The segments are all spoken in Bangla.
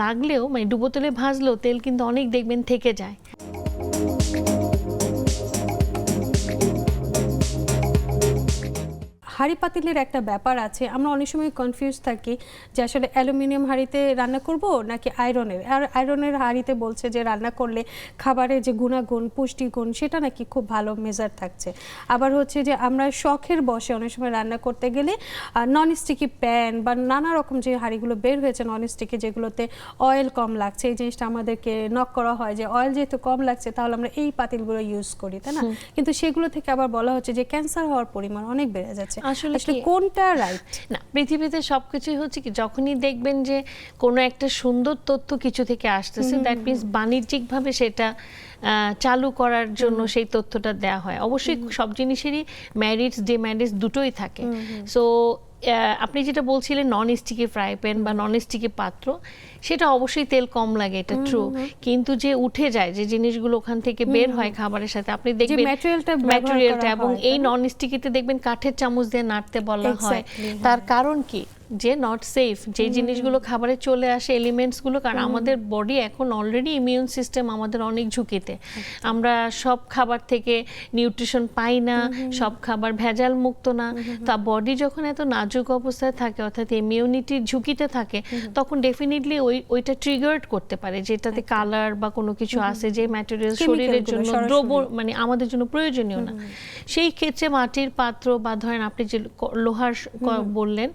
লাগলেও মানে ডুবো তেলে ভাজলেও তেল কিন্তু অনেক দেখবেন থেকে যায়। হাঁড়ি পাতিলের একটা ব্যাপার আছে, আমরা অনেক সময় কনফিউজ থাকি যে আসলে অ্যালুমিনিয়াম হাঁড়িতে রান্না করব নাকি আয়রনের। আর আয়রনের হাঁড়িতে বলছে যে রান্না করলে খাবারের যে গুণাগুণ পুষ্টিগুণ সেটা নাকি খুব ভালো মেজার থাকছে। আবার হচ্ছে যে আমরা শখের বসে অনেক সময় রান্না করতে গেলে নন স্টিকি প্যান বা নানা রকম যে হাঁড়িগুলো বের হয়েছে নন স্টিকি যেগুলোতে অয়েল কম লাগছে, এই জিনিসটা আমাদেরকে নক করা হয় যে অয়েল যেহেতু কম লাগছে তাহলে আমরা এই পাতিলগুলো ইউজ করি, তাই না? কিন্তু সেগুলো থেকে আবার বলা হচ্ছে যে ক্যান্সার হওয়ার পরিমাণ অনেক বেড়ে যাচ্ছে। আসলে কোনটা রাইট? না, পৃথিবীতে সবকিছুই হচ্ছে কি, যখনই দেখবেন যে কোনো একটা সুন্দর তথ্য কিছু থেকে আসতেছে, দ্যাট মিনস বাণিজ্যিকভাবে সেটা চালু করার জন্য সেই তথ্যটা দেওয়া হয়। অবশ্যই সব জিনিসেরই ম্যারিটস ডিমেরিটস দুটোই থাকে। সো আপনি যেটা বলছিলেন নন স্টিকি ফ্রাই প্যান বা নন স্টিকি পাত্র, সেটা অবশ্যই তেল কম লাগে, এটা ট্রু। কিন্তু যে উঠে যায় যে জিনিসগুলো ওখান থেকে বের হয় খাবারের সাথে, আপনি দেখবেন ম্যাটেরিয়ালটা, এবং এই নন স্টিকিতে দেখবেন কাঠের চামচ দিয়ে নাড়তে বলা হয়। তার কারণ কি, যে নট সেফ যে জিনিসগুলো খাবারে চলে আসে এলিমেন্টসগুলো, কারণ আমাদের বডি এখন অলরেডি ইমিউন সিস্টেম আমাদের অনেক ঝুঁকিতে। আমরা সব খাবার থেকে নিউট্রিশন পাই না, সব খাবার ভেজাল মুক্ত না। তা বডি যখন এত নাজুক অবস্থায় থাকে, অর্থাৎ ইমিউনিটির ঝুঁকিতে থাকে, তখন ডেফিনেটলি ওইটা ট্রিগার্ড করতে পারে, যেটাতে কালার বা কোনো কিছু আছে যে ম্যাটেরিয়াল শরীরের জন্য দ্রব্য মানে আমাদের জন্য প্রয়োজনীয় না। সেই ক্ষেত্রে মাটির পাত্র বা ধরেন আপনি যে লোহার বললেন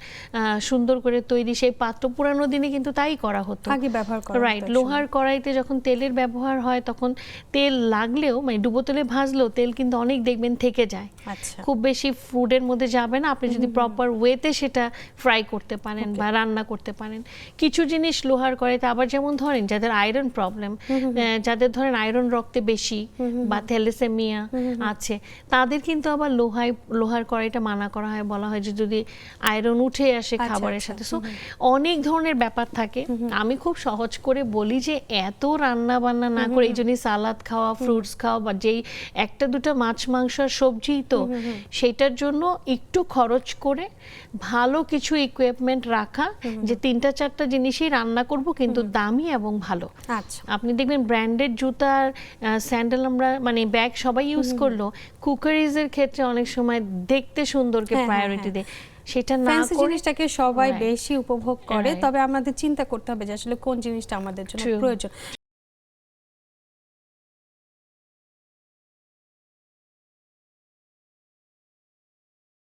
সুন্দর করে তৈরি সেই পাত্র, পুরানো দিনে কিন্তু তাই করা হতো, আগে ব্যবহার করা রাইট। লোহার কড়াইতে যখন তেলের ব্যবহার হয় তখন তেল লাগলেও মানে ডুবো তেলে ভাজলেও তেল কিন্তু অনেক দেখবেন থেকে যায়। খুব বেশি ফুডের মধ্যে যাবে না, আপনি যদি প্রপার ওয়েতে সেটা ফ্রাই করতে পারেন বা রান্না করতে পারেন। কিছু জিনিস লোহার কড়াইতে আবার, যেমন ধরেন যাদের আয়রন প্রবলেম, যাদের ধরেন আয়রন রক্তে বেশি বা থ্যালাসেমিয়া আছে, তাদের কিন্তু আবার লোহার কড়াইটা মানা করা হয়, বলা হয় যে যদি আয়রন উঠে আসে খাবারের সাথে। সো অনেক ধরনের ব্যাপার থাকে। আমি খুব সহজ করে বলি যে এত রান্না বান্না না করে, এই জন্যই সালাদ খাওয়া, ফ্রুটস খাওয়া, বা যেই একটা দুটো মাছ মাংস আর সবজি, তো সেটার জন্য একটু খরচ করে ভালো কিছু ইকুইপমেন্ট রাখা, যে তিনটা চারটা জিনিসই রান্না করব কিন্তু দামি এবং ভালো। আপনি দেখবেন ব্র্যান্ডেড জুতার স্যান্ডেল আমরা মানে ব্যাগ সবাই ইউজ করলো, কুকারিজের ক্ষেত্রে অনেক সময় দেখতে সুন্দরকে প্রায়োরিটি দেয়, সেটা না করে জিনিসটাকে সবাই বেশি উপভোগ করে। তবে আমাদের চিন্তা করতে হবে যে আসলে কোন জিনিসটা আমাদের জন্য প্রয়োজন।